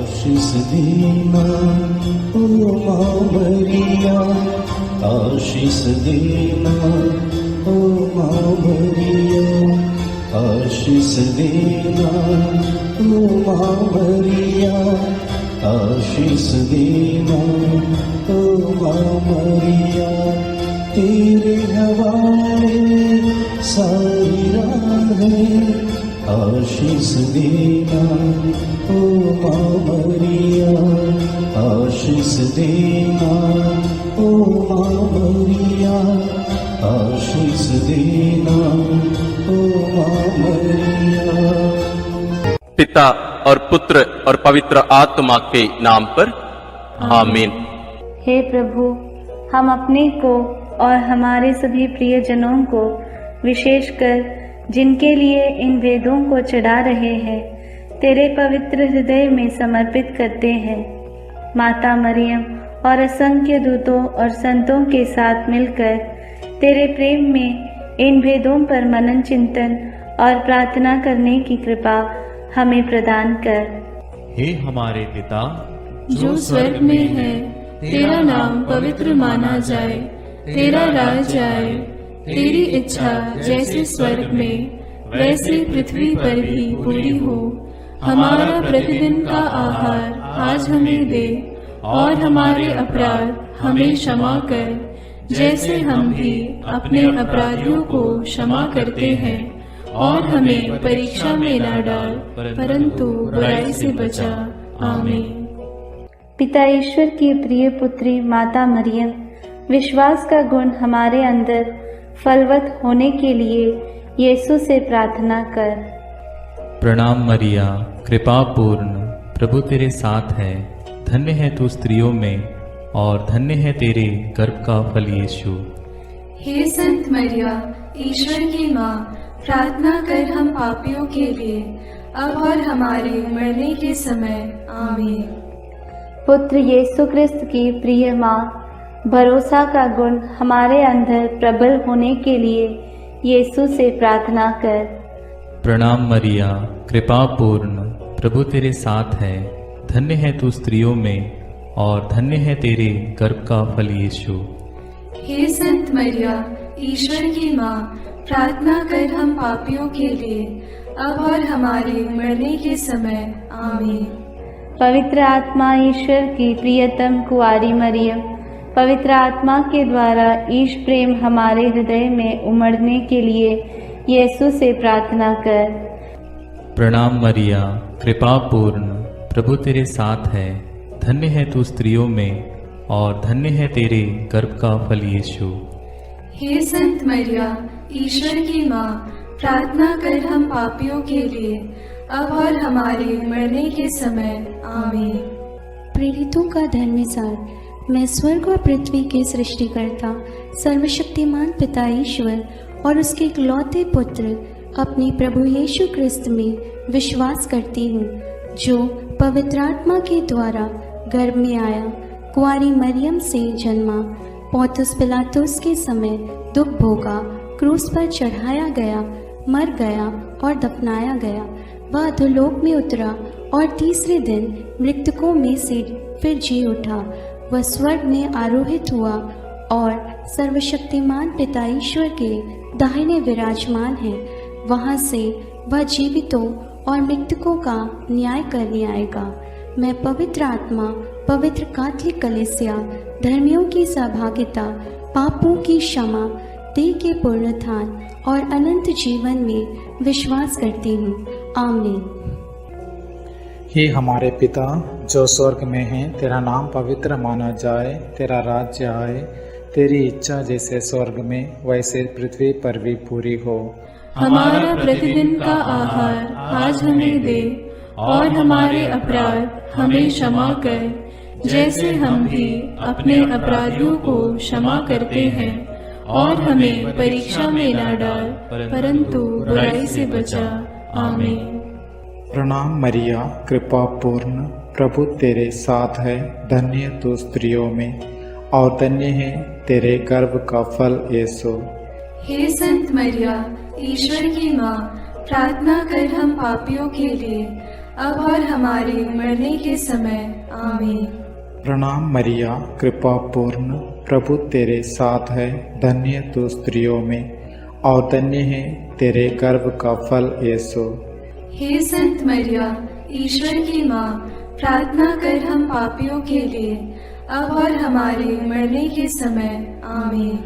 आशीष देना ओ माँ मरिया, आशीष देना ओ माँ मरिया, आशीष देना ओ माँ मरिया, आशीष देना ओ माँ मरिया। तेरे हवाले सारी राहें आशीष देना ओ माँ मरिया, आशीष देना ओ माँ मरिया, आशीष देना ओ माँ मरिया। पिता और पुत्र और पवित्र आत्मा के नाम पर आमीन। हे प्रभु, हम अपने को और हमारे सभी प्रियजनों को, विशेषकर जिनके लिए इन वेदों को चढ़ा रहे हैं, तेरे पवित्र हृदय में समर्पित करते हैं। माता मरियम और असंख्य दूतों और संतों के साथ मिलकर तेरे प्रेम में इन भेदों पर मनन चिंतन और प्रार्थना करने की कृपा हमें प्रदान कर। हे हमारे पिता जो स्वर्ग में है, तेरा नाम पवित्र माना जाए, तेरा राज आए, तेरी इच्छा जैसे स्वर्ग में वैसे पृथ्वी पर भी पूरी हो। हमारा प्रतिदिन का आहार आज हमें दे, और हमारे अपराध हमें क्षमा कर, जैसे हम भी अपने अपराधियों को क्षमा करते हैं, और हमें परीक्षा में न डाल, परंतु बुराई से बचा। आमीन। पिता ईश्वर की प्रिय पुत्री माता मरियम, विश्वास का गुण हमारे अंदर फलवत होने के लिए यीशु से प्रार्थना कर। प्रणाम मरिया, कृपा पूर्ण, प्रभु तेरे साथ है। धन्य है तू स्त्रियों में, और धन्य है तेरे गर्भ का फल यीशु। हे संत मरिया, ईश्वर की माँ, प्रार्थना कर हम पापियों के लिए, अब और हमारे मरने के समय। आमीन। पुत्र यीशु क्रिस्त की प्रिय माँ, भरोसा का गुण हमारे अंदर प्रबल होने के लिए यीशु से प्रार्थना कर। प्रणाम मरिया, कृपा पूर्ण, प्रभु तेरे साथ है। धन्य है तू स्त्रियों में, और धन्य है तेरे गर्भ का फल यीशु। हे संत मरिया, ईश्वर की माँ, प्रार्थना कर हम पापियों के लिए, अब और हमारे मरने के समय। आमीन। पवित्र आत्मा ईश्वर की प्रियतम कुआरी मरियम, पवित्र आत्मा के द्वारा ईश प्रेम हमारे हृदय में उमड़ने के लिए यीशु से प्रार्थना कर। प्रणाम मरिया, कृपा पूर्ण, प्रभु तेरे साथ है। धन्य है तू स्त्रियों में, और धन्य है तेरे गर्भ का फल यीशु। हे संत मरिया, ईश्वर की माँ, प्रार्थना कर हम पापियों के लिए, अब और हमारे मरने के समय। आमीन। प्रेरितों का धर्मसार। मैं स्वर्ग और पृथ्वी के सृष्टिकर्ता सर्वशक्तिमान पिता ईश्वर और उसके इकलौते पुत्र अपने प्रभु यीशु क्रिस्त में विश्वास करती हूँ, जो पवित्र आत्मा के द्वारा गर्भ में आया, कुंवारी मरियम से जन्मा, पौंतुस पिलातुस के समय दुख भोगा, क्रूस पर चढ़ाया गया, मर गया और दफनाया गया। वह अधोलोक में उतरा और तीसरे दिन मृतकों में से फिर जी उठा। वह स्वर्ग में आरोहित हुआ और सर्वशक्तिमान पिता ईश्वर के दाहिने विराजमान है। वहाँ से वह जीवितों और मृतकों का न्याय करने आएगा। मैं पवित्र आत्मा, पवित्र कैथोलिक कलीसिया, धर्मियों की सहभागिता, पापों की क्षमा, देह के पुनरुत्थान और अनंत जीवन में विश्वास करती हूँ। आमीन। हे हमारे पिता जो स्वर्ग में है, तेरा नाम पवित्र माना जाए, तेरा राज्य आए, तेरी इच्छा जैसे स्वर्ग में वैसे पृथ्वी पर भी पूरी हो। हमारा प्रतिदिन का आहार आज हमें दे, और हमारे अपराध हमें क्षमा कर, जैसे हम भी अपने अपराधियों को क्षमा करते हैं, और हमें परीक्षा में न डाल, परंतु बुराई से बचा। आमीन। प्रणाम मरिया, कृपा पूर्ण, प्रभु तेरे साथ है। धन्य तू स्त्रियों में, और धन्य है तेरे गर्भ का फल यीशु। हे संत मरिया, ईश्वर की माँ, प्रार्थना कर हम पापियों के लिए, अब और हमारे मरने के समय आमीन। प्रणाम मरिया, कृपा पूर्ण, प्रभु तेरे साथ है। धन्य तू स्त्रियों में और धन्य है तेरे गर्भ का फल यीशु। हे संत मरिया, ईश्वर की माँ, प्रार्थना कर हम पापियों के लिए, अब और हमारे मरने के समय आमीन।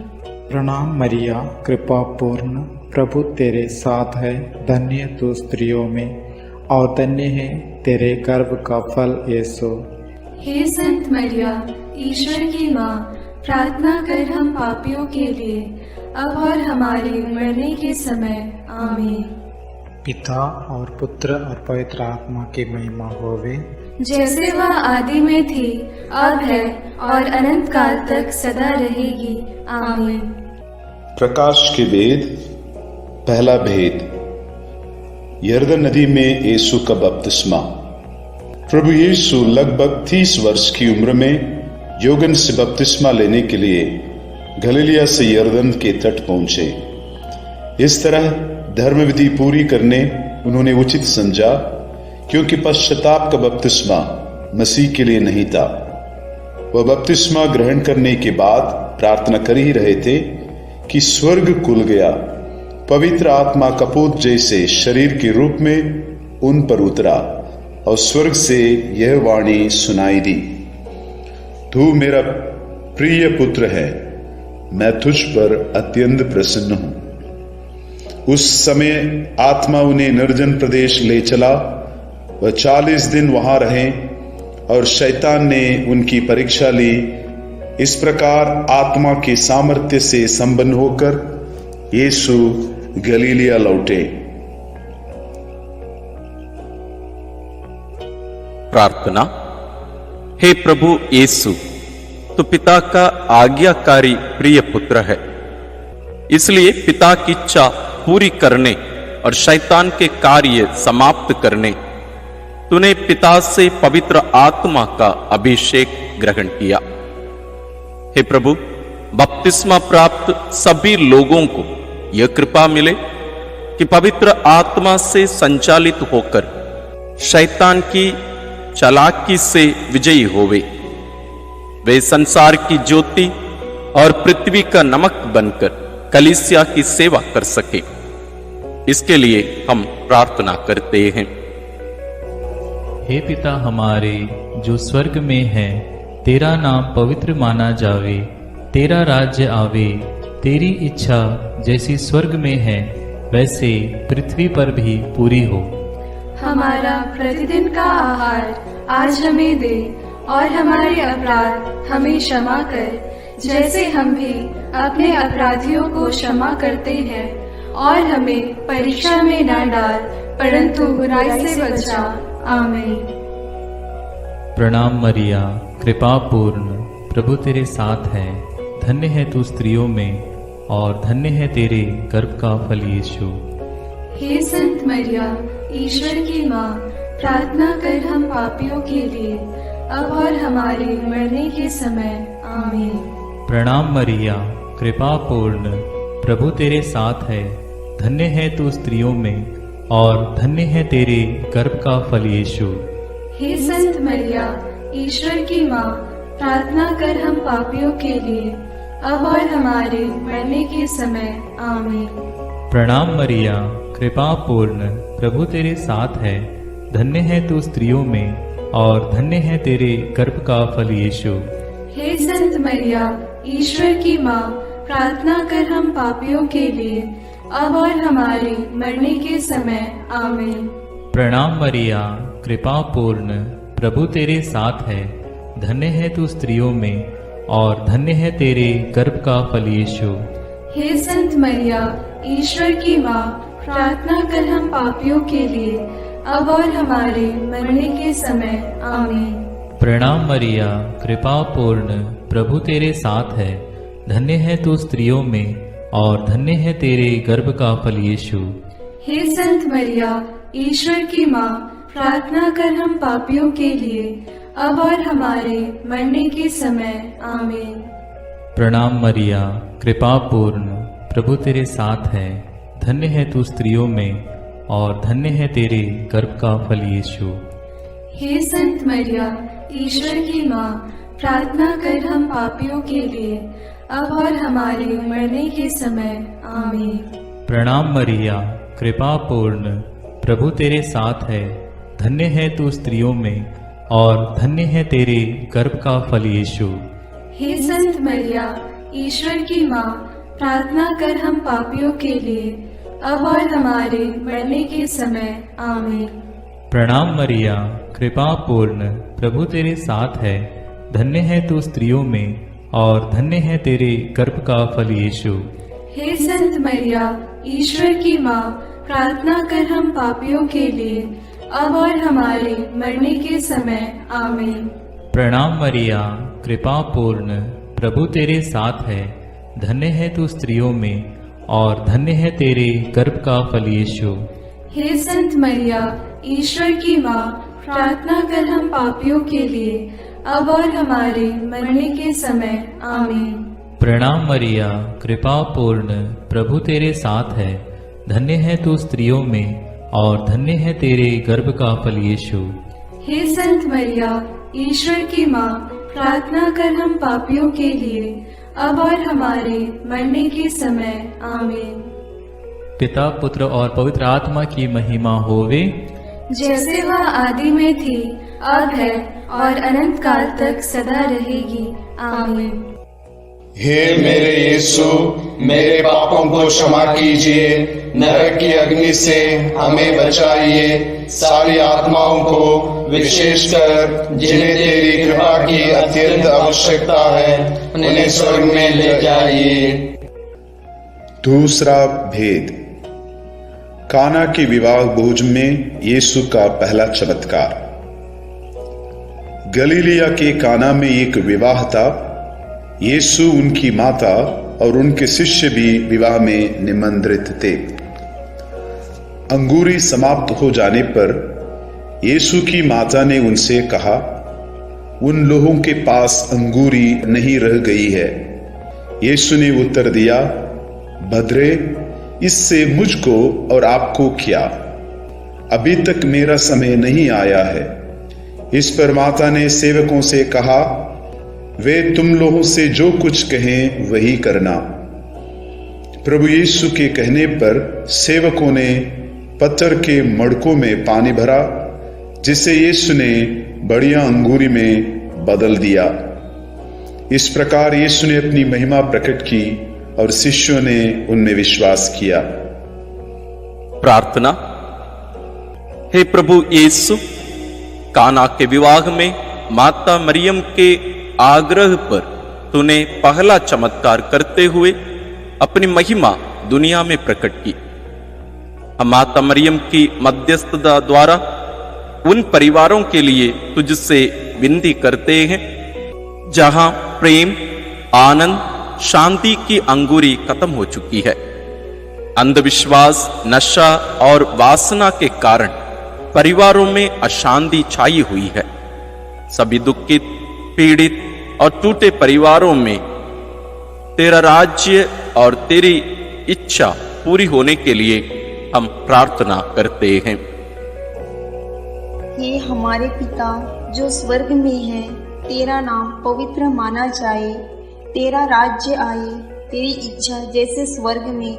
प्रणाम मरिया, कृपा पूर्ण, प्रभु तेरे साथ है। धन्य तू स्त्रियों में और धन्य है तेरे गर्भ का फल यीशु। हे संत मरिया, ईश्वर की माँ, प्रार्थना कर हम पापियों के लिए, अब और हमारे मरने के समय आमीन। पिता और पुत्र और पवित्र आत्मा की महिमा होवे, जैसे वह आदि में थी, अब है और अनंत काल तक सदा रहेगी आमीन। प्रकाश के वेद। पहला भेद, यरदन नदी में यीशु का बपतिस्मा। प्रभु यीशु लगभग 30 वर्ष की उम्र में योगन से बपतिस्मा लेने के लिए गलीलिया से यरदन के तट पहुंचे। इस तरह धर्म विधि पूरी करने उन्होंने उचित समझा, क्योंकि पश्चाताप का बपतिस्मा मसीह के लिए नहीं था। वह बपतिस्मा ग्रहण करने के बाद प्रार्थना कर ही रहे थे कि स्वर्ग खुल गया। पवित्र आत्मा कपूत जैसे शरीर के रूप में उन पर उतरा और स्वर्ग से यह वाणी सुनाई दी, तू मेरा प्रिय पुत्र है, मैं तुझ पर अत्यंत प्रसन्न हूं। उस समय आत्मा उन्हें निर्जन प्रदेश ले चला। वह 40 दिन वहां रहे और शैतान ने उनकी परीक्षा ली। इस प्रकार आत्मा के सामर्थ्य से संपन्न होकर यीशु गलीलिया लौटे। प्रार्थना। हे प्रभु यीशु, तो पिता का आज्ञाकारी प्रिय पुत्र है, इसलिए पिता की इच्छा पूरी करने और शैतान के कार्य समाप्त करने तूने पिता से पवित्र आत्मा का अभिषेक ग्रहण किया। हे प्रभु, बपतिस्मा प्राप्त सभी लोगों को यह कृपा मिले कि पवित्र आत्मा से संचालित होकर शैतान की चालाकी से विजयी होवे। वे संसार की ज्योति और पृथ्वी का नमक बनकर कलीसिया की सेवा कर सके, इसके लिए हम प्रार्थना करते हैं। हे पिता हमारे जो स्वर्ग में है, तेरा नाम पवित्र माना जावे, तेरा राज्य आवे, तेरी इच्छा जैसी स्वर्ग में है वैसे पृथ्वी पर भी पूरी हो। हमारा प्रतिदिन का आहार आज हमें दे, और हमारे अपराध हमें क्षमा कर, जैसे हम भी अपने अपराधियों को क्षमा करते हैं, और हमें परीक्षा में न डाल, परंतु बुराई से बचा। आमीन। प्रणाम मरिया, कृपा पूर्ण, प्रभु तेरे साथ है। धन्य है तू स्त्रियों में और धन्य है तेरे गर्भ का फल यीशु। हे संत मरिया, ईश्वर की माँ, प्रार्थना कर हम पापियों के लिए, अब और हमारे मरने के समय। आमीन। प्रणाम मरिया, कृपा पूर्ण, प्रभु तेरे साथ है। धन्य है तू स्त्रियों में और धन्य है तेरे गर्भ का फल यीशु। हे संत मरिया, ईश्वर की माँ, प्रार्थना कर हम पापियों के लिए, अब और हमारे मरने के समय। आमीन। प्रणाम मरिया, कृपा पूर्ण, प्रभु तेरे साथ है। धन्य है तू स्त्रियों में और धन्य है तेरे गर्भ का फल यीशु। हे संत मरिया, ईश्वर की माँ, प्रार्थना कर हम पापियों के लिए, अब और हमारे मरने के समय। आमीन। प्रणाम मरिया, कृपा पूर्ण, प्रभु तेरे साथ है। धन्य है तू स्त्रियों में और धन्य है तेरे गर्भ का फल यीशु। हे संत मरिया, ईश्वर की माँ, प्रार्थना कर हम पापियों के लिए, अब और हमारे मरने के समय। आमीन। प्रणाम मरिया, कृपा पूर्ण, प्रभु तेरे साथ है। धन्य है तू स्त्रियों में और धन्य है तेरे गर्भ का फल यीशु। हे संत मरिया, ईश्वर की माँ, प्रार्थना कर हम पापियों के लिए, अब और हमारे मरने के समय। आमीन। प्रणाम मरिया, कृपा पूर्ण, प्रभु तेरे साथ है। धन्य है तू स्त्रियों में और धन्य है तेरे गर्भ का फल यीशु। हे संत मरिया, ईश्वर की माँ, प्रार्थना कर हम पापियों के लिए, अब और हमारे मरने के समय। आमीन। प्रणाम मरिया, कृपा पूर्ण, प्रभु तेरे साथ है, धन्य है तू स्त्रियों में और धन्य है तेरे गर्भ का फल यीशु। हे संत मरिया, ईश्वर की माँ, प्रार्थना कर हम पापियों के लिए, अब और हमारे मरने के समय। आमीन। प्रणाम मरिया, कृपा पूर्ण, प्रभु तेरे साथ है, धन्य है तू स्त्रियों में और धन्य है तेरे गर्भ का फल यीशु। हे संत मरिया, ईश्वर की माँ, प्रार्थना कर हम पापियों के लिए, अब और हमारे मरने के समय। आमीन। प्रणाम मरिया, कृपा पूर्ण, प्रभु तेरे साथ है, धन्य है तू स्त्रियों में और धन्य है तेरे गर्भ का फल यीशु। हे संत मरिया, ईश्वर की माँ, प्रार्थना कर हम पापियों के लिए, अब और हमारे मरने के समय। आमीन। प्रणाम मरिया, कृपा पूर्ण, प्रभु तेरे साथ है, धन्य है तू स्त्रियों में और धन्य है तेरे गर्भ का फल यीशु। हे संत मरिया, ईश्वर की माँ, प्रार्थना कर हम पापियों के लिए, अब और हमारे मरने के समय। आमीन। पिता, पुत्र और पवित्र आत्मा की महिमा होवे, जैसे वह आदि में थी, अब है और अनंत काल तक सदा रहेगी। आमीन। हे मेरे यीशु, मेरे पापों को क्षमा कीजिए, नरक की अग्नि से हमें बचाइए, सारी आत्माओं को, विशेषकर जिन्हें तेरी कृपा की अत्यंत आवश्यकता है, उन्हें स्वर्ग में ले जाइए। दूसरा भेद, काना के विवाह भोज में यीशु का पहला चमत्कार। गलीलिया के काना में एक विवाह था। यीशु, उनकी माता और उनके शिष्य भी विवाह में निमंत्रित थे। अंगूरी समाप्त हो जाने पर यीशु की माता ने उनसे कहा, उन लोगों के पास अंगूरी नहीं रह गई है। यीशु ने उत्तर दिया, भद्रे, इससे मुझको और आपको क्या? अभी तक मेरा समय नहीं आया है। इस पर माता ने सेवकों से कहा, वे तुम लोगों से जो कुछ कहें वही करना। प्रभु यीशु के कहने पर सेवकों ने पत्थर के मड़कों में पानी भरा, जिसे यीशु ने बढ़िया अंगूरी में बदल दिया। इस प्रकार यीशु ने अपनी महिमा प्रकट की और शिष्यों ने उनमें विश्वास किया। प्रार्थना। हे प्रभु यीशु, काना के विवाह में माता मरियम के आग्रह पर तूने पहला चमत्कार करते हुए अपनी महिमा दुनिया में प्रकट की। हम माता मरियम की मध्यस्थता द्वारा उन परिवारों के लिए तुझसे विनती करते हैं जहां प्रेम, आनंद, शांति की अंगूरी खत्म हो चुकी है। अंधविश्वास, नशा और वासना के कारण परिवारों में अशांति छाई हुई है। सभी दुखित, पीड़ित और टूटे परिवारों में तेरा राज्य और तेरी इच्छा पूरी होने के लिए हम प्रार्थना करते हैं। हे हमारे पिता जो स्वर्ग में है, तेरा नाम पवित्र माना जाए, तेरा राज्य आए, तेरी इच्छा जैसे स्वर्ग में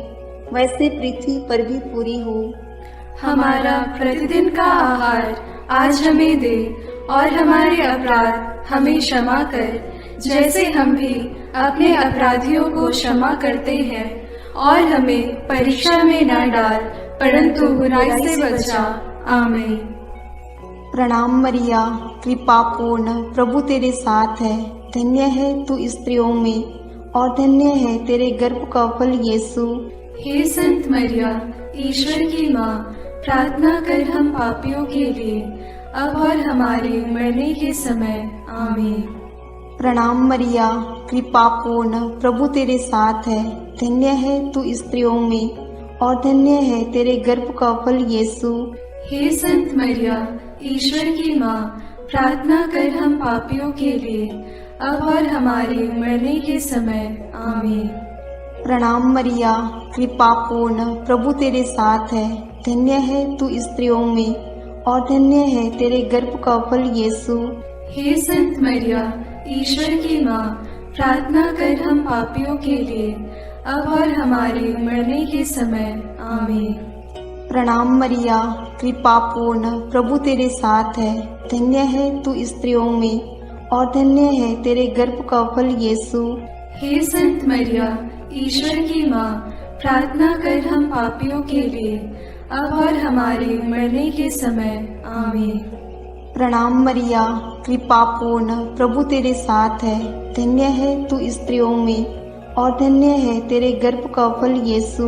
वैसे पृथ्वी पर भी पूरी हो। हमारा प्रतिदिन का आहार आज हमें दे और हमारे अपराध हमें क्षमा कर, जैसे हम भी अपने अपराधियों को क्षमा करते हैं, और हमें परीक्षा में न डाल, परंतु बुराई से बचा। आमीन। प्रणाम मरिया, कृपा पूर्ण, प्रभु तेरे साथ है, धन्य है तू स्त्रियों में और धन्य है तेरे गर्भ का फल यीशु। हे संत मरिया, ईश्वर की माँ, प्रार्थना कर हम पापियों के लिए, अब और हमारे मरने के समय। आमीन। प्रणाम मरिया, कृपा पूर्ण, प्रभु तेरे साथ है, धन्य है तू स्त्रियों में और धन्य है तेरे गर्भ का फल यीशु। हे संत मरिया, ईश्वर की माँ, प्रार्थना कर हम पापियों के लिए, अब और हमारे मरने के समय। आमीन। प्रणाम मरिया, कृपा पूर्ण, प्रभु तेरे साथ है, धन्य है तू स्त्रियों में और धन्य है तेरे गर्भ का फल यीशु। हे संत मरिया, ईश्वर की माँ, प्रार्थना कर हम पापियों के लिए, अब और हमारे मरने के समय। आमीन। प्रणाम मरिया, कृपा पूर्ण, प्रभु तेरे साथ है। धन्य है तू स्त्रियों में और धन्य है तेरे गर्भ का फल यीशु। हे संत मरिया, ईश्वर की माँ, प्रार्थना कर हम पापियों के लिए, अब और हमारे मरने के समय। आमीन। प्रणाम मरिया, कृपा पूर्ण, प्रभु तेरे साथ है। धन्य है तू स्त्रियों में और धन्य है तेरे गर्भ का फल यीशु।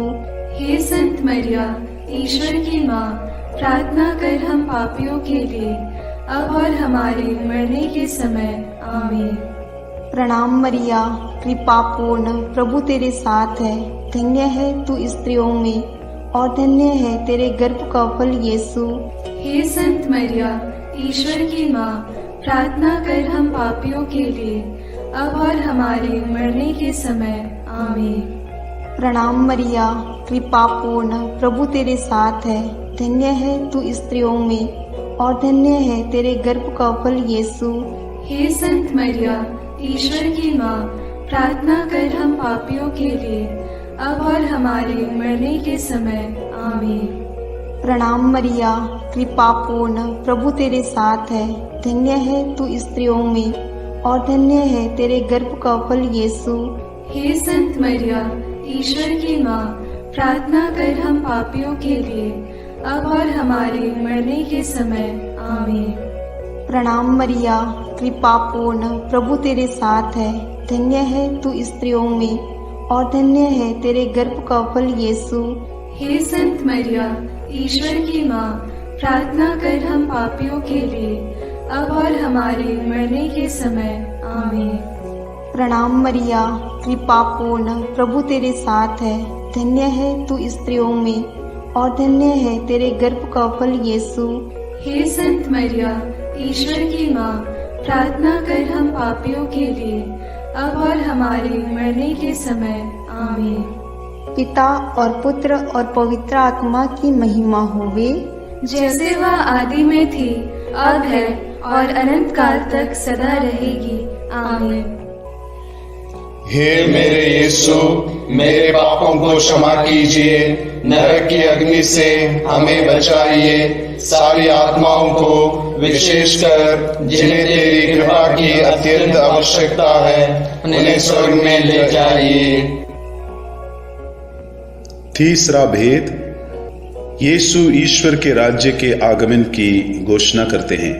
हे संत मरिया, ईश्वर की माँ, प्रार्थना कर हम पापियों के लिए, अब और हमारे मरने के समय। आमीन। प्रणाम मरिया, कृपा पूर्ण, प्रभु तेरे साथ है। धन्य है तू स्त्रियों में और धन्य है तेरे गर्भ का फल यीशु। हे संत मरिया, ईश्वर की माँ, प्रार्थना कर हम पापियों के लिए, अब और हमारे मरने के समय। आमीन। प्रणाम मरिया, कृपा पूर्ण, प्रभु तेरे साथ है। धन्य है तू स्त्रियों में और धन्य है तेरे गर्भ का फल यीशु। हे संत मरिया, ईश्वर की माँ, प्रार्थना कर हम पापियों के लिए, अब और हमारे मरने के समय। आमीन। प्रणाम मरिया, कृपा पूर्ण, प्रभु तेरे साथ है। धन्य है तू स्त्रियों में और धन्य है तेरे गर्भ का फल यीशु। हे संत मरिया, ईश्वर की माँ, प्रार्थना कर हम पापियों के लिए, अब और हमारे मरने के समय। आमीन। प्रणाम मरिया, कृपा पूर्ण, प्रभु तेरे साथ है। धन्य है तू स्त्रियों में और धन्य है तेरे गर्भ का फल यीशु। हे संत मरिया, ईश्वर की माँ, प्रार्थना कर हम पापियों के लिए, अब और हमारे मरने के समय। आमीन। प्रणाम मरिया, कृपा पूर्ण, प्रभु तेरे साथ है। धन्य है तू स्त्रियों में और धन्य है तेरे गर्भ का फल यीशु। हे संत मरिया, ईश्वर की माँ, प्रार्थना कर हम पापियों के लिए, अब और हमारे मरने के समय। आमीन। पिता और पुत्र और पवित्र आत्मा की महिमा होवे, जैसे वह आदि में थी, अब है और अनंत काल तक सदा रहेगी। आमीन। हे मेरे यीशु, मेरे पापों को क्षमा कीजिए, नरक की अग्नि से हमें बचाइए, सारी आत्माओं को विशेषकर जिन्हें तेरी कृपा की अत्यंत आवश्यकता है, उन्हें स्वर्ग में ले जाइए। तीसरा भेद, यीशु ईश्वर के राज्य के आगमन की घोषणा करते हैं।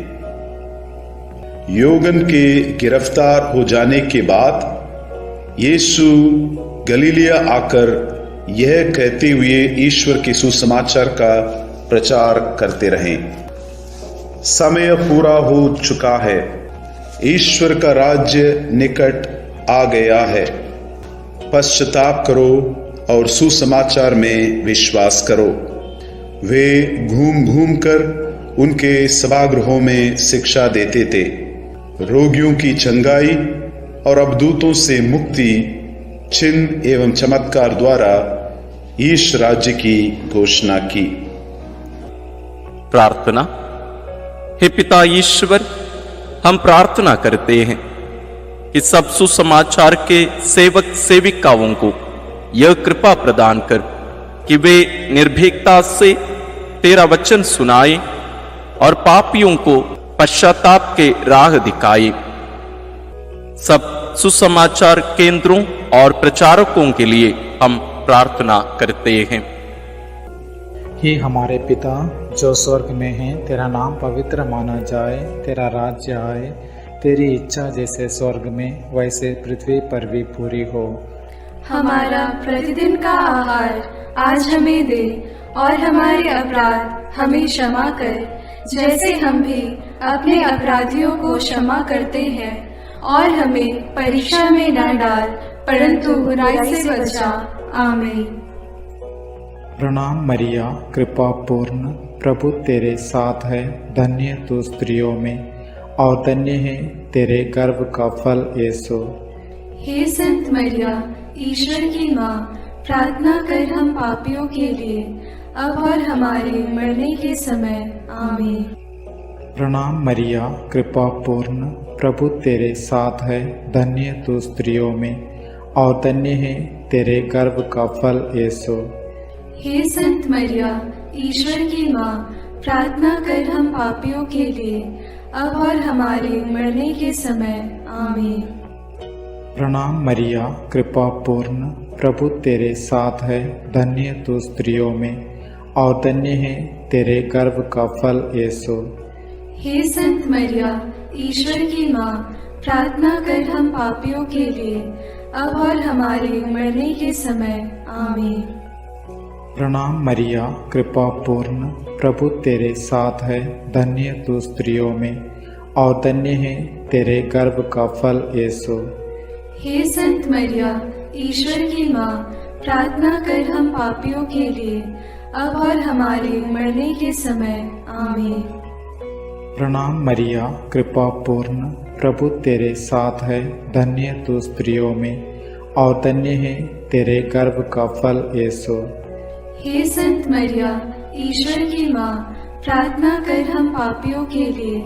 योगन के गिरफ्तार हो जाने के बाद यीशु गलीलिया आकर यह कहते हुए ईश्वर के सुसमाचार का प्रचार करते रहे, समय पूरा हो चुका है, ईश्वर का राज्य निकट आ गया है, पश्चाताप करो और सुसमाचार में विश्वास करो। वे घूम घूम कर उनके सभागृहों में शिक्षा देते थे, रोगियों की चंगाई और अवधूतों से मुक्ति, चिन्ह एवं चमत्कार द्वारा ईश राज्य की घोषणा की। प्रार्थना। हे पिता ईश्वर, हम प्रार्थना करते हैं कि सब सुसमाचार के सेवक सेविकाओं को यह कृपा प्रदान कर कि वे निर्भीकता से तेरा वचन सुनाए और पापियों को पश्चाताप के राह दिखाए। सब सुसमाचार केंद्रों और प्रचारकों के लिए हम प्रार्थना करते हैं। हे हमारे पिता जो स्वर्ग में है, तेरा नाम पवित्र माना जाए, तेरा राज्य आए, तेरी इच्छा जैसे स्वर्ग में वैसे पृथ्वी पर भी पूरी हो। हमारा प्रतिदिन का आहार आज हमें दे और हमारे अपराध हमें क्षमा कर, जैसे हम भी अपने अपराधियों को क्षमा करते हैं, और हमें परीक्षा में न डाल, परंतु बुराई से बचा। आमीन। प्रणाम मरिया, कृपा पूर्ण, प्रभु तेरे साथ है। धन्य तू स्त्रियों में और धन्य है तेरे गर्भ का फल यीशु। हे संत मरिया, ईश्वर की माँ, प्रार्थना कर हम पापियों के लिए अब और हमारे मरने के समय आमीन। प्रणाम मरिया, कृपा पूर्ण, प्रभु तेरे साथ है, धन्य तू स्त्रियों में और धन्य है तेरे गर्भ का फल यीशु। हे संत मरिया, ईश्वर की माँ, प्रार्थना कर हम पापियों के लिए अब और हमारे मरने के समय आमीन। प्रणाम मरिया, कृपा पूर्ण, प्रभु तेरे साथ है, धन्य तू स्त्रियों में और धन्य है तेरे गर्भ का फल यीशु। हे संत मरिया, ईश्वर की माँ, प्रार्थना कर हम पापियों के लिए अब और हमारे मरने के समय आमीन। प्रणाम मरिया, कृपा पूर्ण, प्रभु तेरे साथ है, धन्य तू स्त्रियों में और धन्य है तेरे गर्भ का फल यीशु। हे संत मरिया, ईश्वर की माँ, प्रार्थना कर हम पापियों के लिए अब और हमारे मरने के समय आमीन। प्रणाम मरिया, कृपा पूर्ण, प्रभु तेरे साथ है, धन्य तू स्त्रियों में और धन्य है तेरे गर्भ का फल यीशु। हे संत मरिया, ईश्वर की माँ, प्रार्थना कर हम पापियों के लिए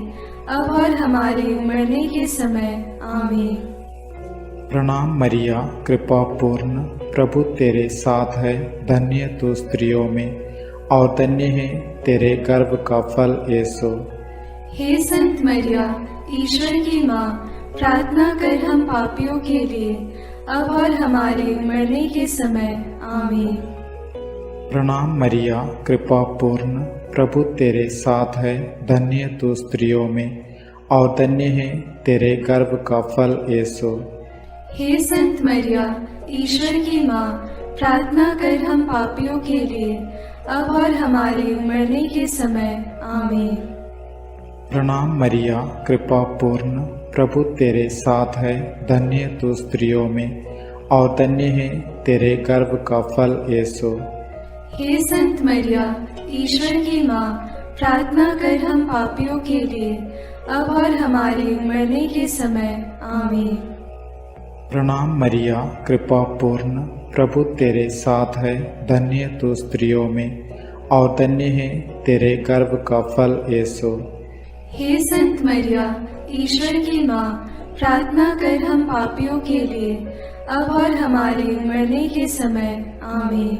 अब और हमारे मरने के समय आमीन। प्रणाम मरिया, कृपा पूर्ण, प्रभु तेरे साथ है, धन्य तू स्त्रियों में और धन्य है तेरे गर्भ का फल यीशु। हे संत मरिया, ईश्वर की माँ, प्रार्थना कर हम पापियों के लिए अब और हमारे मरने के समय आमीन। प्रणाम मरिया, कृपा पूर्ण, प्रभु तेरे साथ है, धन्य तू स्त्रियों में और धन्य है तेरे गर्भ का फल यीशु। हे संत मरिया, ईश्वर की माँ, प्रार्थना कर हम पापियों के लिए अब और हमारे मरने के समय आमीन। प्रणाम मरिया, कृपा पूर्ण, प्रभु तेरे साथ है, धन्य तू स्त्रियों में और धन्य है तेरे गर्भ का फल यीशु। हे संत मरिया, ईश्वर की माँ, प्रार्थना कर हम पापियों के लिए अब और हमारे मरने के समय आमीन। प्रणाम मरिया, कृपा पूर्ण, प्रभु तेरे साथ है, धन्य तू स्त्रियों में और धन्य है तेरे गर्भ का फल यीशु। हे संत मरिया, ईश्वर की माँ, प्रार्थना कर हम पापियों के लिए अब और हमारे मरने के समय आमीन।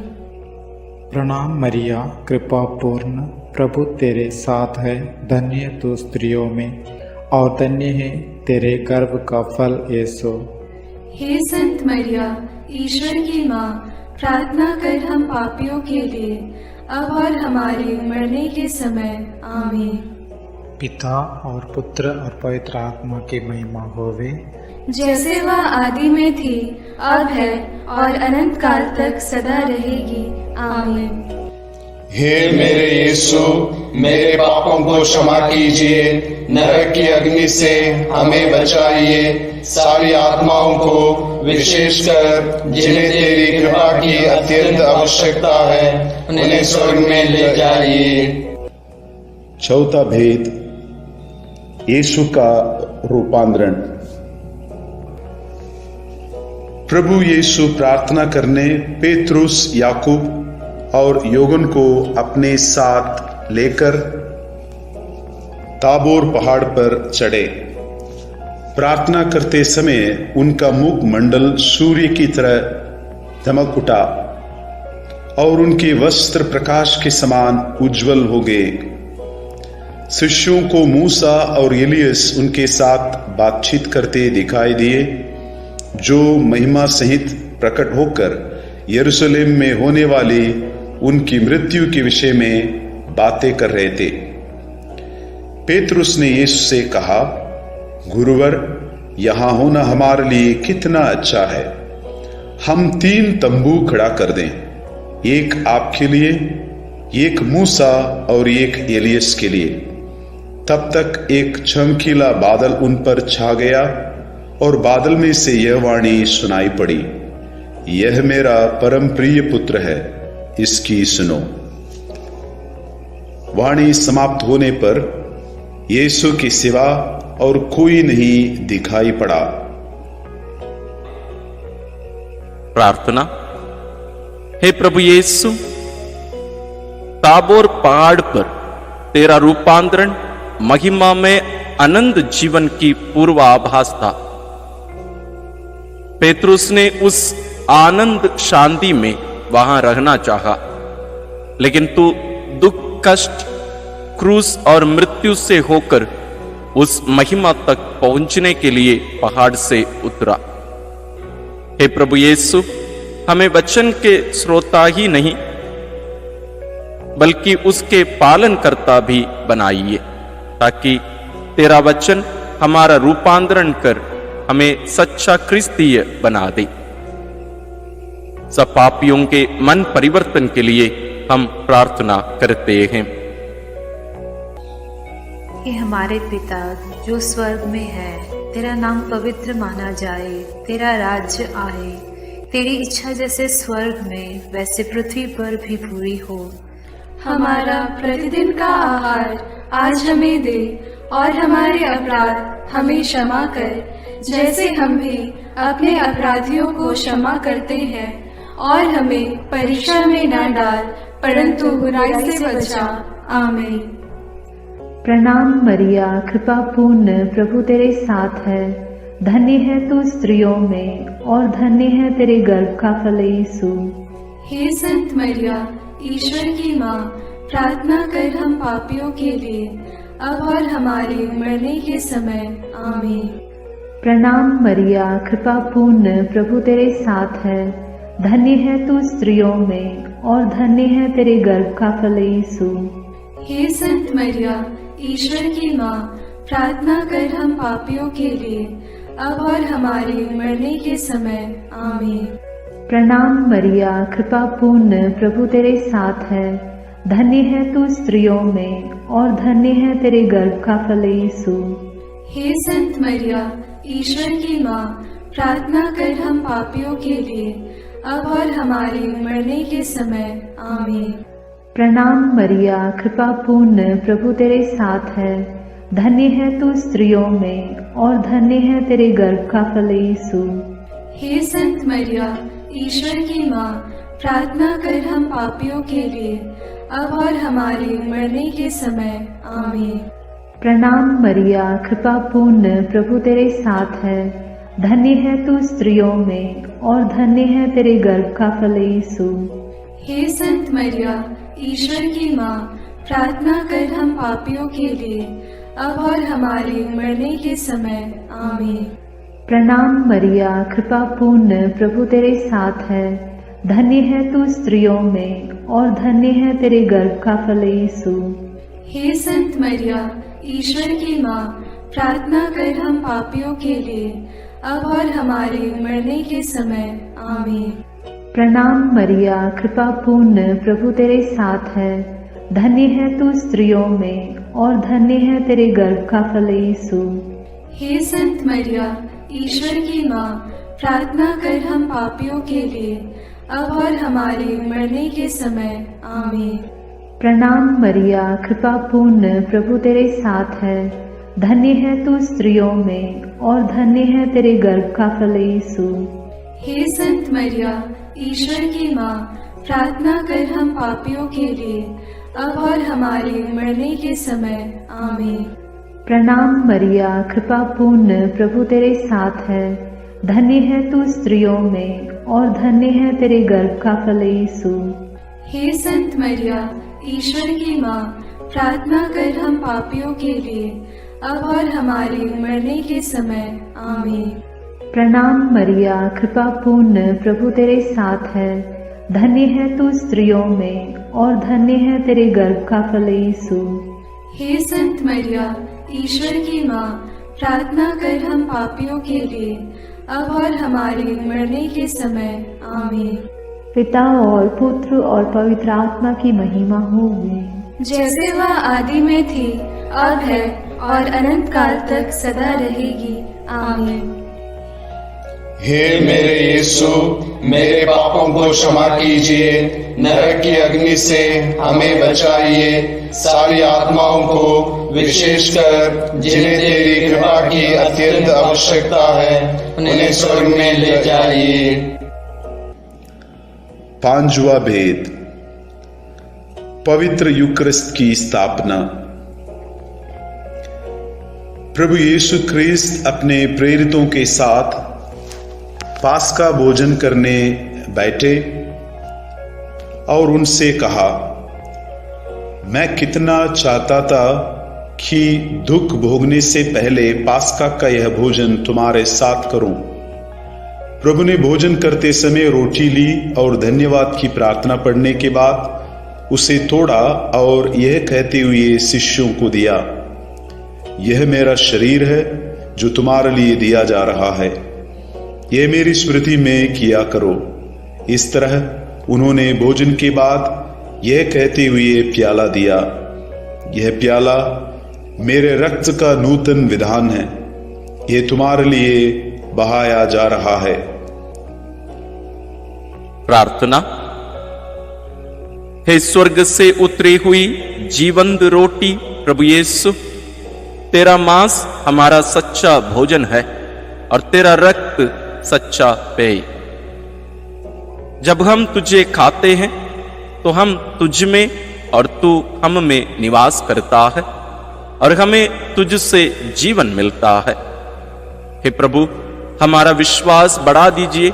प्रणाम मरिया, कृपा पूर्ण, प्रभु तेरे साथ है, धन्य तू स्त्रियों में और धन्य है तेरे गर्भ का फल यीशु। हे संत मरिया, ईश्वर की माँ, प्रार्थना कर हम पापियों के लिए अब और हमारे मरने के समय आमीन। पिता और पुत्र और पवित्र आत्मा की महिमा होवे, जैसे वह आदि में थी, अब है और अनंत काल तक सदा रहेगी आमीन। हे मेरे यीशु, मेरे पापों को क्षमा कीजिए, नरक की अग्नि से हमें बचाइए, सारी आत्माओं को विशेषकर जिन्हें तेरी कृपा की अत्यंत आवश्यकता है उन्हें स्वर्ग में ले जाइए। चौथा भेद, यीशु का रूपांतरण। प्रभु यीशु प्रार्थना करने पेत्रुस, याकूब और योगन को अपने साथ लेकर ताबोर पहाड़ पर चढ़े। प्रार्थना करते समय उनका मुख मंडल सूर्य की तरह दमक उठा और उनके वस्त्र प्रकाश के समान उज्जवल हो गए। शिष्यों को मूसा और एलियस उनके साथ बातचीत करते दिखाई दिए, जो महिमा सहित प्रकट होकर यरूशलेम में होने वाली उनकी मृत्यु के विषय में बातें कर रहे थे। पेतरुस ने यीशु से कहा, गुरुवर, यहां होना हमारे लिए कितना अच्छा है। हम 3 तंबू खड़ा कर दें, एक आपके लिए, एक मूसा और एक एलियस के लिए। तब तक एक चमकीला बादल उन पर छा गया और बादल में से यह वाणी सुनाई पड़ी, यह मेरा परम प्रिय पुत्र है, इसकी सुनो। वाणी समाप्त होने पर यीशु के सिवा और कोई नहीं दिखाई पड़ा। प्रार्थना। हे प्रभु यीशु, ताबोर पहाड़ पर तेरा रूपांतरण महिमा में अनंत जीवन की पूर्वाभास था। पेतरुस ने उस आनंद शांति में वहां रहना चाहा, लेकिन तू दुख, कष्ट, क्रूस और मृत्यु से होकर उस महिमा तक पहुंचने के लिए पहाड़ से उतरा। हे प्रभु यीशु, हमें वचन के श्रोता ही नहीं बल्कि उसके पालनकर्ता भी बनाइए, ताकि तेरा वचन हमारा रूपांतरण कर हमें सच्चा क्रिस्तीय बना दे। सब पापियों के मन परिवर्तन के लिए हम प्रार्थना करते हैं। हे हमारे पिता जो स्वर्ग में है, तेरा नाम पवित्र माना जाए, तेरा राज्य आए, तेरी इच्छा जैसे स्वर्ग में वैसे पृथ्वी पर भी पूरी हो। हमारा प्रतिदिन का आहार आज हमें दे, और हमारे अपराध हमें क्षमा कर, जैसे हम भी अपने अपराधियों को क्षमा करते हैं, और हमें परीक्षा में न डाल, परंतु बुराई से बचा। आमीन। प्रणाम मरिया, कृपा पूर्ण, प्रभु तेरे साथ है। धन्य है तू स्त्रियों में, और धन्य है तेरे गर्भ का फल यीशु। हे संत मरिया, ईश्वर की माँ, प्रार्थना कर हम पापियों के लिए, अब और हमारे मरने के समय। आमीन। प्रणाम मरिया, कृपा पूर्ण, प्रभु तेरे साथ है। धन्य है तू स्त्रियों में, और धन्य है तेरे गर्भ का फल यीशु। हे संत मरिया, ईश्वर की माँ, प्रार्थना कर हम पापियों के लिए, अब और हमारे मरने के समय। आमीन। प्रणाम मरिया, कृपा पूर्ण, प्रभु तेरे साथ है। धन्य है तू स्त्रियों में, और धन्य है तेरे गर्भ का फल यीशु। हे संत मरिया, ईश्वर की माँ, प्रार्थना कर हम पापियों के लिए, अब और हमारे मरने के समय। आमीन। प्रणाम मरिया, कृपा पूर्ण, प्रभु तेरे साथ है। धन्य है तू स्त्रियों में, और धन्य है तेरे गर्भ का फल यीशु। हे संत मरिया, ईश्वर की माँ, प्रार्थना कर हम पापियों के लिए, अब और हमारे मरने के समय। आमीन। प्रणाम मरिया, कृपा पूर्ण, प्रभु तेरे साथ है। धन्य है तू स्त्रियों में, और धन्य है तेरे गर्भ का फल यीशु। हे संत मरिया, ईश्वर की माँ, प्रार्थना कर हम पापियों के लिए, अब और हमारे मरने के समय। आमीन। प्रणाम मरिया, कृपा पूर्ण, प्रभु तेरे साथ है। धन्य है तू स्त्रियों में, और धन्य है तेरे गर्भ का फल यीशु। हे संत मरिया, ईश्वर की माँ, प्रार्थना कर हम पापियों के लिए, अब और हमारे मरने के समय। आमीन। प्रणाम मरिया, कृपा पूर्ण, प्रभु तेरे साथ है। धन्य है तू स्त्रियों में, और धन्य है तेरे गर्भ का फल यीशु। हे संत मरिया, ईश्वर की माँ, प्रार्थना कर हम पापियों के लिए, अब और हमारे मरने के समय। आमीन। प्रणाम मरिया, कृपा पूर्ण, प्रभु तेरे साथ है। धन्य है तू स्त्रियों में, और धन्य है तेरे गर्भ का फल यीशु। हे संत मरिया, ईश्वर की माँ, प्रार्थना कर हम पापियों के लिए, अब और हमारे मरने के समय। आमीन। प्रणाम मरिया, कृपा पूर्ण, प्रभु तेरे साथ है। धन्य है तू स्त्रियों में, और धन्य है तेरे गर्भ का फल यीशु। हे संत मरिया, ईश्वर की माँ, प्रार्थना कर हम पापियों के लिए, अब और हमारे मरने के समय। आमीन। प्रणाम मरिया, कृपा पूर्ण, प्रभु तेरे साथ है। धन्य है तू स्त्रियों में, और धन्य है तेरे गर्भ का फल यीशु। हे संत मरिया, ईश्वर की माँ, प्रार्थना कर हम पापियों के लिए, अब और हमारे मरने के समय। आमीन। पिता और पुत्र और पवित्र आत्मा की महिमा होगी, जैसे वह आदि में थी, अब है, और अनंत काल तक सदा रहेगी। आमीन। हे मेरे यीशु, मेरे पापों को क्षमा कीजिए, नरक की अग्नि से हमें बचाइए, सारी आत्माओं को विशेषकर जिन्हें तेरी कृपा की अत्यंत आवश्यकता है, उन्हें स्वर्ग में ले जाइए। पांचवा भेद, पवित्र यूकरिस्त की स्थापना। प्रभु यीशु ख्रिस्त अपने प्रेरितों के साथ पास्का भोजन करने बैठे और उनसे कहा, मैं कितना चाहता था कि दुख भोगने से पहले पास्का का यह भोजन तुम्हारे साथ करूं। प्रभु ने भोजन करते समय रोटी ली और धन्यवाद की प्रार्थना पढ़ने के बाद उसे तोड़ा और यह कहते हुए शिष्यों को दिया, यह मेरा शरीर है जो तुम्हारे लिए दिया जा रहा है, यह मेरी स्मृति में किया करो। इस तरह उन्होंने भोजन के बाद यह कहते हुए प्याला दिया, यह प्याला मेरे रक्त का नूतन विधान है, यह तुम्हारे लिए बहाया जा रहा है। प्रार्थना। हे स्वर्ग से उतरी हुई जीवंत रोटी प्रभु यीशु, तेरा मांस हमारा सच्चा भोजन है और तेरा रक्त सच्चा पेय। जब हम तुझे खाते हैं तो हम तुझ में और तू हम में निवास करता है और हमें तुझसे जीवन मिलता है। हे प्रभु, हमारा विश्वास बढ़ा दीजिए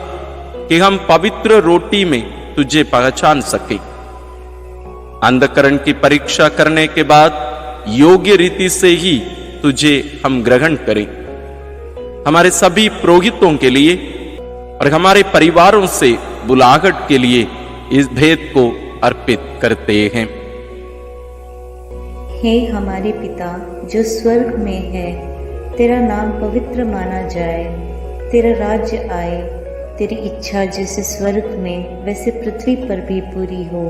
कि हम पवित्र रोटी में तुझे पहचान सके। अंधकरण की परीक्षा करने के बाद योग्य रीति से ही तुझे हम ग्रहण करें। हमारे सभी पुरोहितों के लिए और हमारे परिवारों से बुलाहट के लिए इस भेद को अर्पित करते हैं। हे हमारे पिता जो स्वर्ग में है, तेरा नाम पवित्र माना जाए, तेरा राज्य आए, तेरी इच्छा जैसे स्वर्ग में वैसे पृथ्वी पर भी पूरी हो।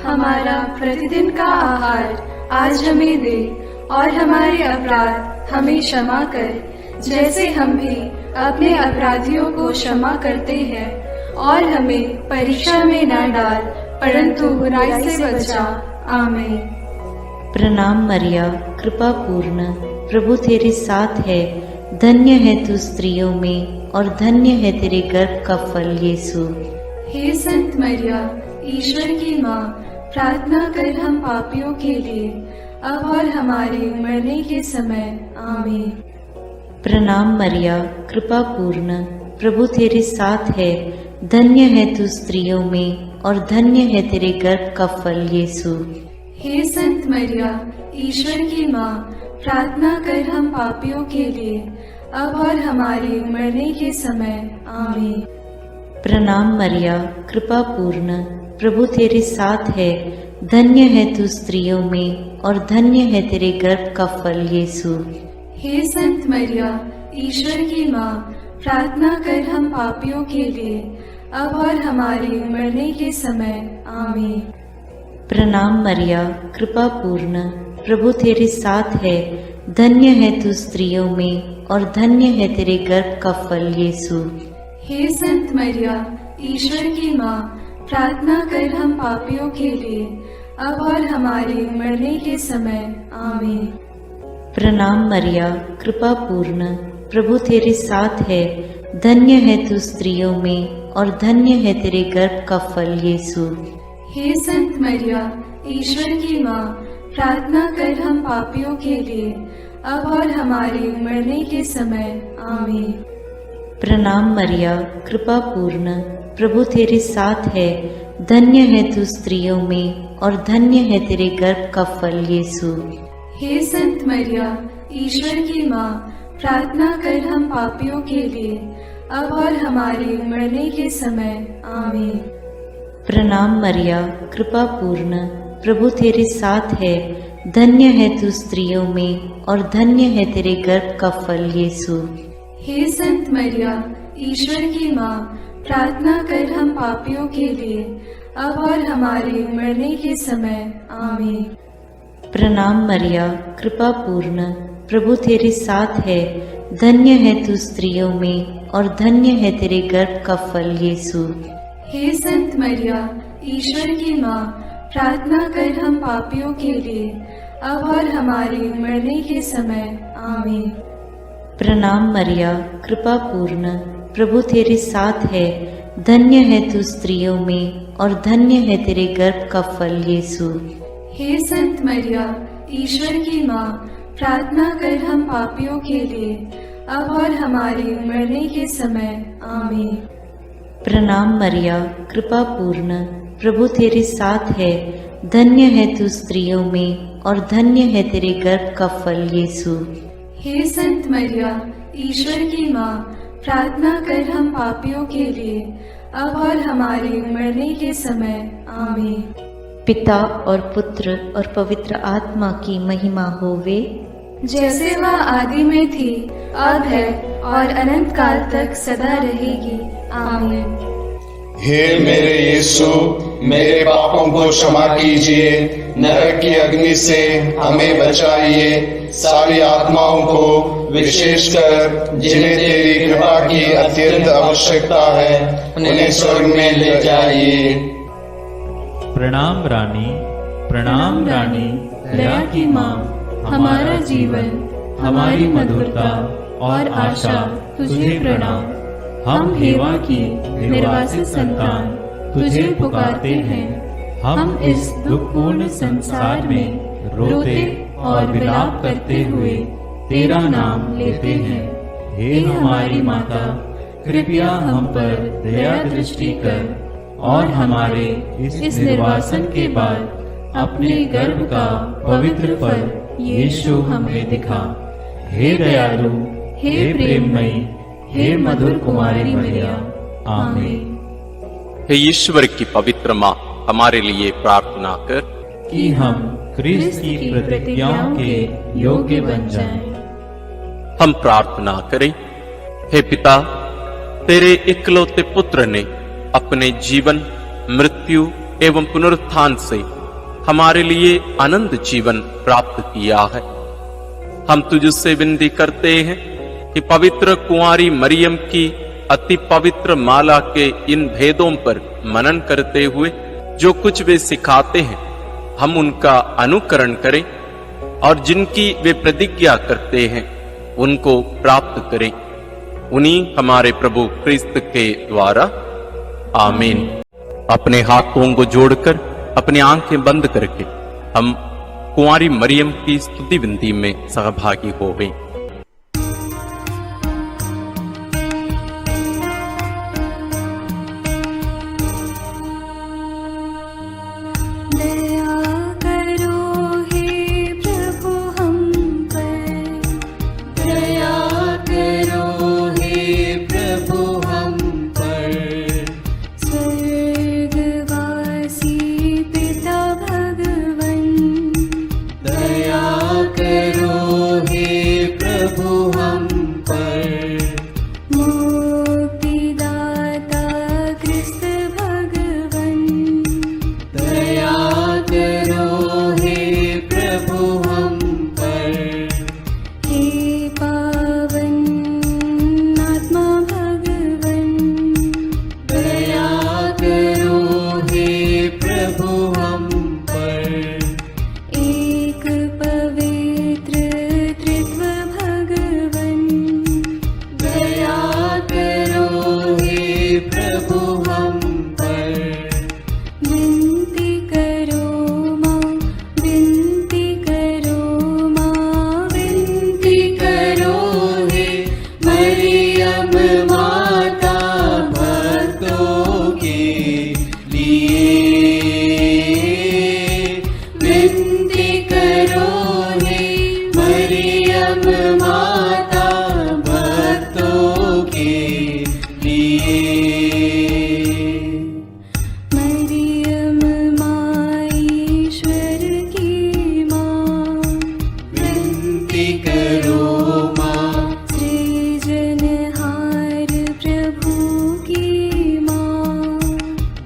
हमारा प्रतिदिन का आहार आज हमें दे और हमारे अपराध हमें क्षमा कर, जैसे हम भी अपने अपराधियों को क्षमा करते हैं, और हमें परीक्षा में न डाल परंतु बुराई से बचा। आमीन। प्रणाम मरिया, कृपा पूर्ण, प्रभु तेरे साथ है, धन्य है तू स्त्रियों में और धन्य है तेरे गर्भ का फल यीशु। हे संत मरिया, ईश्वर की माँ, प्रार्थना कर हम पापियों के लिए, अब और हमारे मरने के समय। आमीन। प्रणाम मरिया, कृपा पूर्ण, प्रभु तेरे साथ है, धन्य है तू स्त्रियों में और धन्य है तेरे गर्भ का फल यीशु। हे संत मरिया, ईश्वर की माँ, प्रार्थना कर हम पापियों के लिए, अब और हमारे मरने के समय। आमीन। प्रणाम मरिया, कृपा पूर्ण, प्रभु तेरे साथ है, धन्य है तू स्त्रियों में और धन्य है तेरे गर्भ का फल यीशु। हे संत मरिया, ईश्वर की माँ, प्रार्थना कर हम पापियों के लिए, अब और हमारे मरने के समय। आमीन। प्रणाम मरिया, कृपा पूर्ण, प्रभु तेरे साथ है, धन्य है तू स्त्रियों में और धन्य है तेरे गर्भ का फल यीशु। हे संत मरिया, ईश्वर की माँ, प्रार्थना कर हम पापियों के लिए, अब और हमारे मरने के समय। आमीन। प्रणाम मरिया, कृपा पूर्ण, प्रभु तेरे साथ है, धन्य है तू स्त्रियों में और धन्य है तेरे गर्भ का फल यीशु। हे संत मरिया, ईश्वर की माँ, प्रार्थना कर हम पापियों के लिए, अब और हमारे मरने के समय। आमीन। प्रणाम मरिया, कृपा पूर्ण, प्रभु तेरे साथ है, धन्य है तू स्त्रियों में और धन्य है तेरे गर्भ का फल यीशु। हे संत मरिया, ईश्वर की माँ, प्रार्थना कर हम पापियों के लिए, अब और हमारे मरने के समय। आमीन। प्रणाम मरिया, कृपा पूर्ण, प्रभु तेरे साथ है, धन्य है तू स्त्रियों में और धन्य है तेरे गर्भ का फल यीशु। हे संत मरिया, ईश्वर की माँ, प्रार्थना कर हम पापियों के लिए, अब और हमारे मरने के समय। आमीन। प्रणाम मरिया, कृपा पूर्ण, प्रभु तेरे साथ है, धन्य है तू स्त्रियों में और धन्य है तेरे गर्भ का फल यीशु। हे संत मरिया, ईश्वर की माँ, प्रार्थना कर हम पापियों के लिए, अब और हमारे मरने के समय। आमीन। प्रणाम मरिया, कृपा पूर्ण, प्रभु तेरे साथ है, धन्य है तू स्त्रियों में और धन्य है तेरे गर्भ का फल यीशु। हे संत मरिया, ईश्वर की माँ, प्रार्थना कर हम पापियों के लिए, अब और हमारे मरने के समय। आमीन। प्रणाम मरिया, कृपा पूर्ण, प्रभु तेरे साथ है, धन्य है तू स्त्रियों में और धन्य है तेरे गर्भ का फल यीशु। हे संत मरिया, ईश्वर की माँ, प्रार्थना कर हम पापियों के लिए, अब और हमारे मरने के समय। आमीन। पिता और पुत्र और पवित्र आत्मा की महिमा होवे, जैसे वह आदि में थी, अब है और अनंत काल तक सदा रहेगी। आमीन। हे मेरे यीशु, मेरे पापों को क्षमा कीजिए, नरक की अग्नि से हमें बचाइए, सारी आत्माओं को विशेषकर जिन्हें तेरी कृपा की अत्यंत आवश्यकता है उन्हें स्वर्ग में ले जाइए। प्रणाम रानी, प्रणाम रानी, दया की माँ, हमारा जीवन, हमारी मधुरता और आशा तुझे प्रणाम। हम हेवा की निर्वासित संतान तुझे पुकारते हैं। हम इस दुखपूर्ण संसार में रोते और विलाप करते हुए तेरा नाम लेते हैं। हे हमारी माता, कृपया हम पर दया दृष्टि कर और हमारे इस निर्वासन के बाद अपने गर्भ का पवित्र फल यीशु हमें दिखा। हे दयालु, हे प्रेममयी, हे मधुर कुमारी मरिया। आमीन। हे ईश्वर की पवित्र माँ, हमारे लिए प्रार्थना कर कि हम क्रिस्त की प्रतिज्ञाओं के योग्य बन जाएं। हम प्रार्थना करें। हे पिता, तेरे इकलौते पुत्र ने अपने जीवन, मृत्यु एवं पुनरुत्थान से हमारे लिए अनंत जीवन प्राप्त किया है। हम तुझसे विनती करते हैं कि पवित्र कुंवारी मरियम की अति पवित्र माला के इन भेदों पर मनन करते हुए जो कुछ वे सिखाते हैं, हम उनका अनुकरण करें और जिनकी वे प्रतिज्ञा करते हैं उनको प्राप्त करें। उन्हीं हमारे प्रभु क्रिस्त के द्वारा। आमीन। अपने हाथों को जोड़कर अपनी आंखें बंद करके हम कुंवारी मरियम की स्तुति विनती में सहभागी हो गए।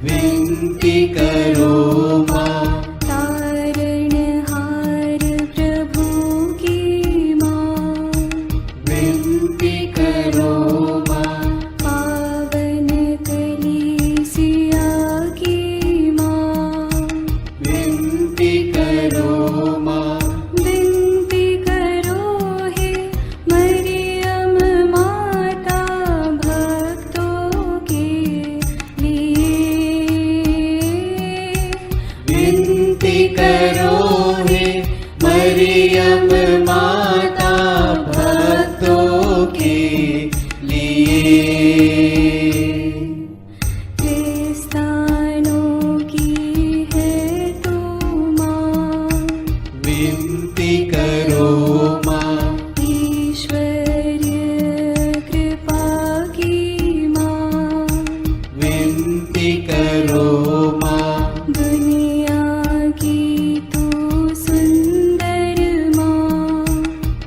विनती करो माँ, तारण मरियम माता भक्तों के लिए। क्रिस्तानों की है तू माँ, विनती करो माँ। ईश्वरीय कृपा की माँ, विनती करो माँ। दुनिया की तू सुंदर माँ,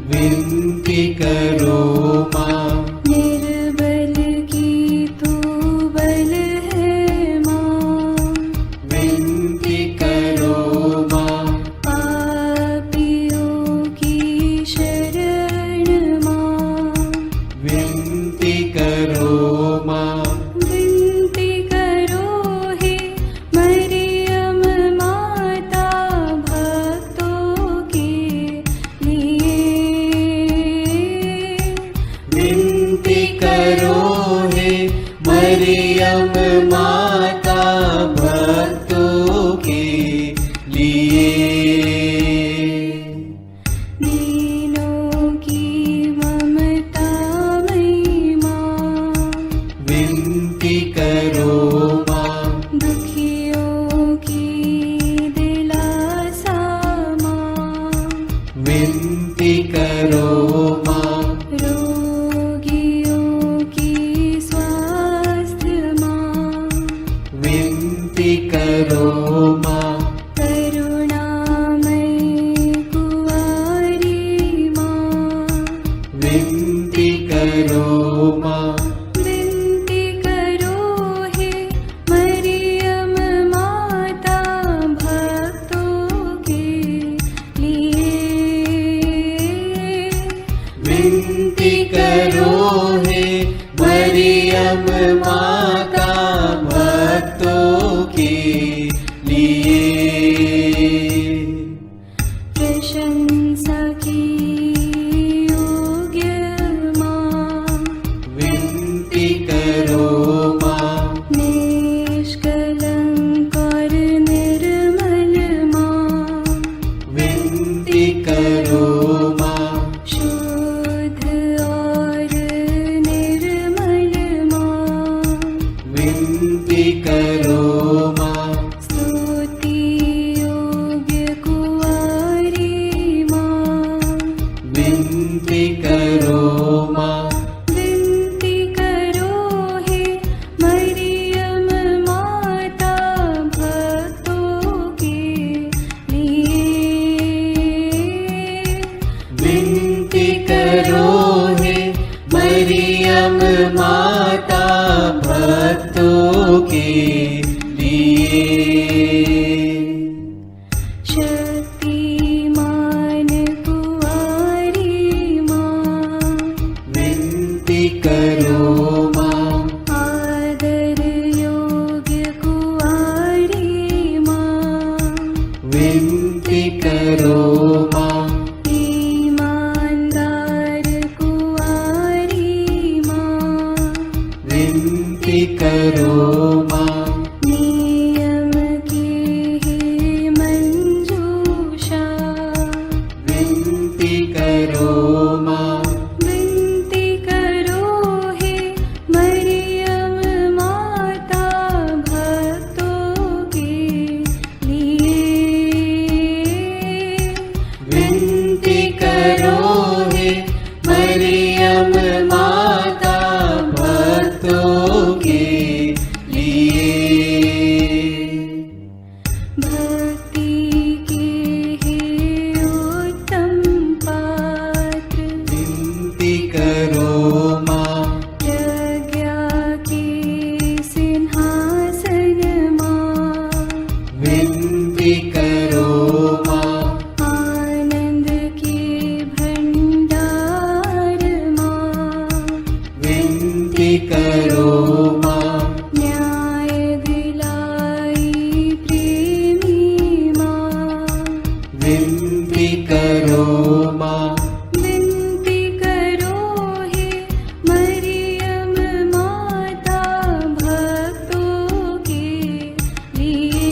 विनती करो माँ। निर्बल की तू बल है माँ, विनती करो माँ। पापियों की शरण माँ, विनती करो माँ। विनती करो हे मरियम माता भक्तों के लिए। विनती करो हे मरियम माता भक्तों के लिए। दीनों की ममता मई माँ, विनती करो माँ। दुखियों की दिलासा माँ, विनती करो माँ। रोगियों की स्वास्थ्य माँ, विनती करो माँ। करुणामयी कुंवारी माँ, विनती करो माँ। विनती करो हे मरियम माता भक्तों के लिए। विनती करो हे मरियम माता भक्तों के लिए। प्रशंसा की योग्य माँ, विनती करो माँ। निष्कलंक और निर्मल माँ, विनती करो माँ। शुद्ध और निर्मल माँ, विनती करो माँ। स्तुति योग्य कुंवारी माँ, विनती करो माँ। विनती करो हे मरियम माता भक्तों के लिए। विनती करो हे मरियम माता भक्तों के लिए। शक्तिमान कुंवारी माँ, विनती करो माँ। आदर योग्य कुंवारी माँ, विनती करो माँ। ईमानदार कुंवारी माँ, विनती करो माँ। नियम की है मंजूषा, विनती करो माँ। विनती करो हे मरियम माता भक्तों के लिए। विनती करो हे मरियम माता भक्तों के लिए। भक्ति के हे उत्तम पात्र, विनती करो माँ। प्रज्ञा के सिंहासन माँ, विनती करो माँ। आनंद के भंडार माँ, विनती करो माँ। न्याय दिलाई प्रेमी माँ, विनती करो माँ। विनती करो हे मरियम माता भक्तों के लिए।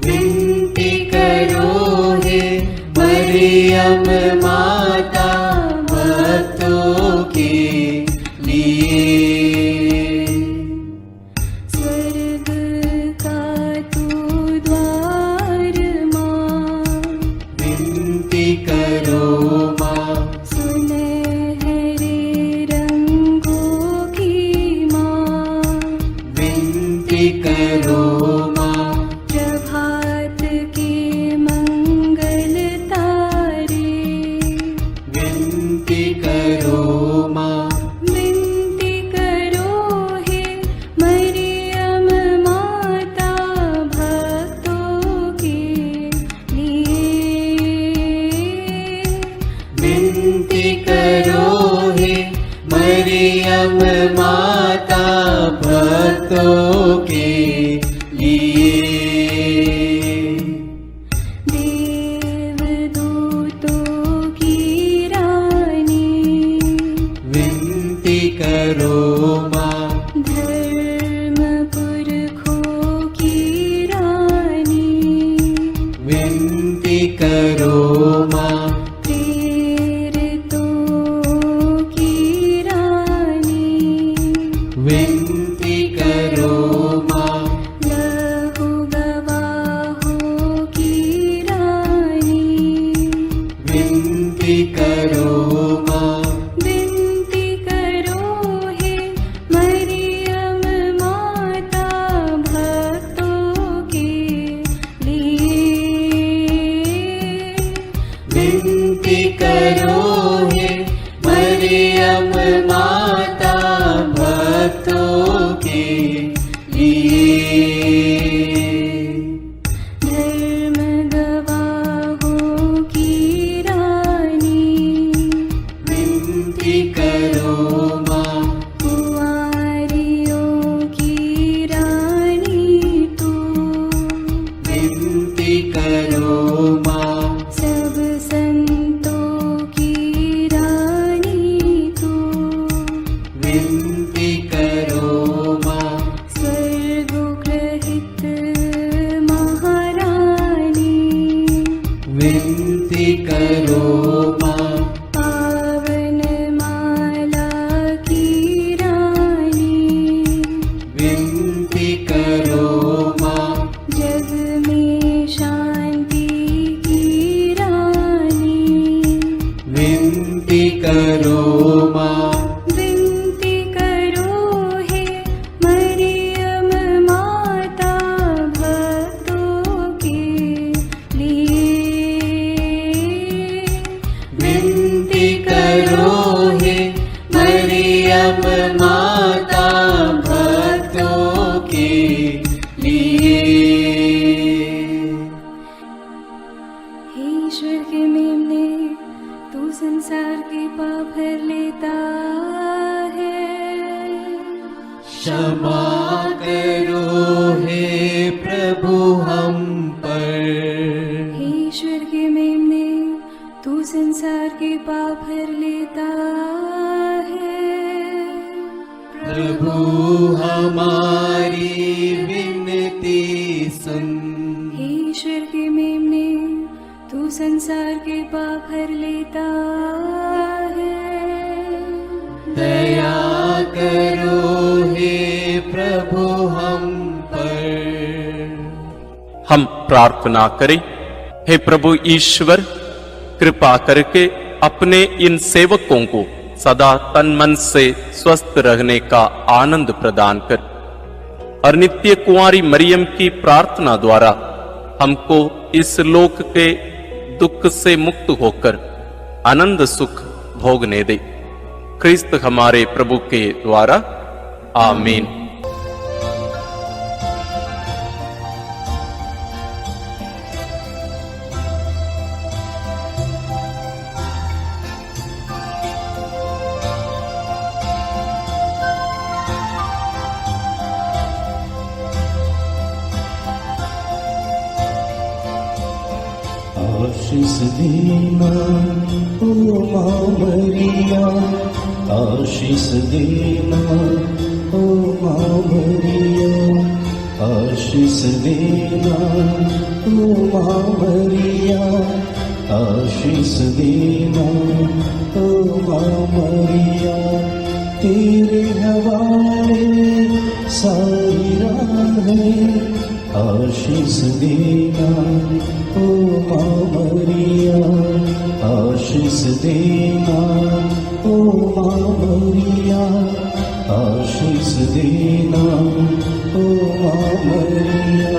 विनती करो मरियम माता भक्तों के लिए। स्वर्ग का तू द्वार माँ, विनती करो माँ। सुनहरे रंगों की माँ, विनती करो माँ। प्रभात के मंगल तारे, विनती करो माँ। विनती करो हे मरियम माता भक्तों के लिए। विनती करो हे मरियम माता भक्तों के लिए। देवदूतों की रानी, विनती करो माँ। धर्म पुरखों की रानी, विनती करो माँ। प्रेरितों की रानी, विनती करो माँ। लहू गवाहों की रानी, विनती करो माँ। विनती करो हे मरियम माता भक्तों के लिए। विनती करो हे मरियम माता भक्तों के लिए। धर्म गवाहों की रानी, विनती करो माँ। कुंवारियों की रानी तू, विनती करो माँ। सब संतों की रानी तू, विनती करो माँ। स्वर्गोग्रहित महारानी, विनती करो माँ। पावन माला की रानी, विनती करो माँ। जग में शांति की रानी, विनती करो माँ। विनती करो हे मरियम माता भक्तों के लिए। विनती करो हे मरियम माता भक्तों के लिए। हे ईश्वर के मेमने, तू संसार के पाप हर लेता है। क्षमा करो हे प्रभु हम पर। हे ईश्वर के मेमने, तू संसार के पाप हर लेता है। प्रभु हमारी विनती सुन। हे ईश्वर के मेमने, तू संसार के पाप हर लेता है। दया करो हे प्रभु हम पर। हम प्रार्थना करें। हे प्रभु ईश्वर, कृपा करके अपने इन सेवकों को सदा तन मन से स्वस्थ रहने का आनंद प्रदान कर और नित्य कुंवारी मरियम की प्रार्थना द्वारा हमको इस लोक के दुख से मुक्त होकर आनंद सुख भोगने दे। क्रिस्त हमारे प्रभु के द्वारा आमीन। आशीष देना ओ माँ मरिया, आशीष देना ओ माँ मरिया, आशीष देना ओ माँ मरिया, आशीष देना ओ माँ मरिया, तेरे हवाले सारी राहें, आशीष देना ओ माँ मरिया, आशीष देना ओ माँ मरिया, आशीष देना ओ माँ मरिया।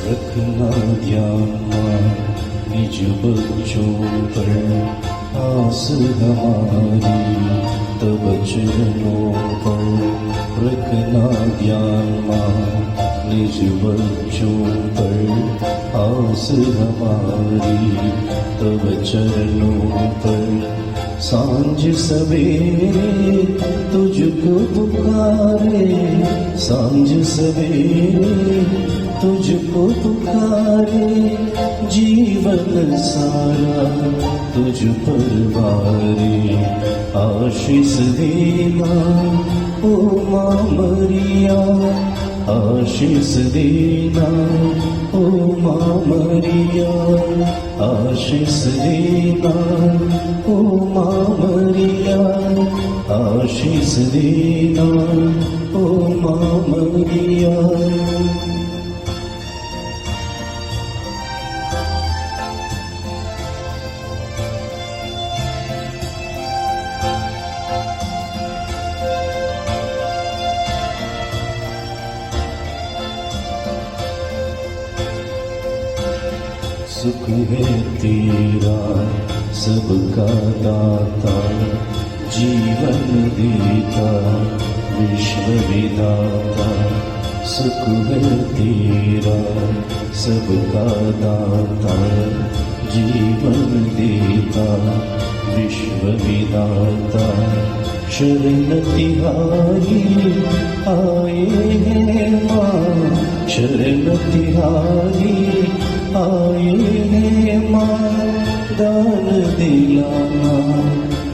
रखना ध्यान निज बच्चों पर आस हमारी, तब चरणों पर रखना ध्यान निज बच्चों पर आस हमारी, तब चरणों पर सांझ सवेरे तुझको पुकारे, सांझ सवेरे तुझको पुकारे, जीवन सारा तुझ पर वारे, आशीष देना ओ माँ मरिया, आशीष देना ओ माँ मरिया, आशीष देना ओ माँ मरिया, आशीष देना ओ माँ मरिया। सुख है तेरा सबका दाता, जीवन देता विश्व विधाता, सुख है तेरा सबका दाता, जीवन देता विश्व विधाता, शरण तिहारी आए हैं माँ, शरण तिहारी आए हैं माँ, दान दिलाना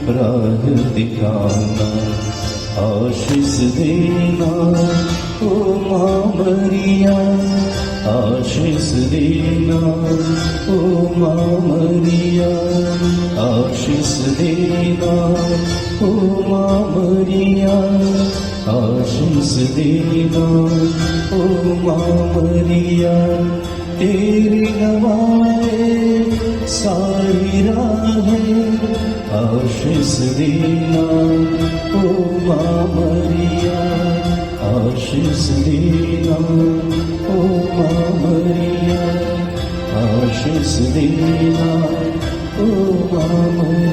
राह दिखाना, आशीष देना ओ माँ मरिया, आशीष देना ओ माँ मरिया, आशीष देना ओ माँ मरिया, आशीष देना ओ माँ मरिया, तेरी हवाले सारी राहें, आशीष देना ओ माँ मरिया, आशीष देना ओ माँ मरिया, आशीष देना ओ माँ मरिया।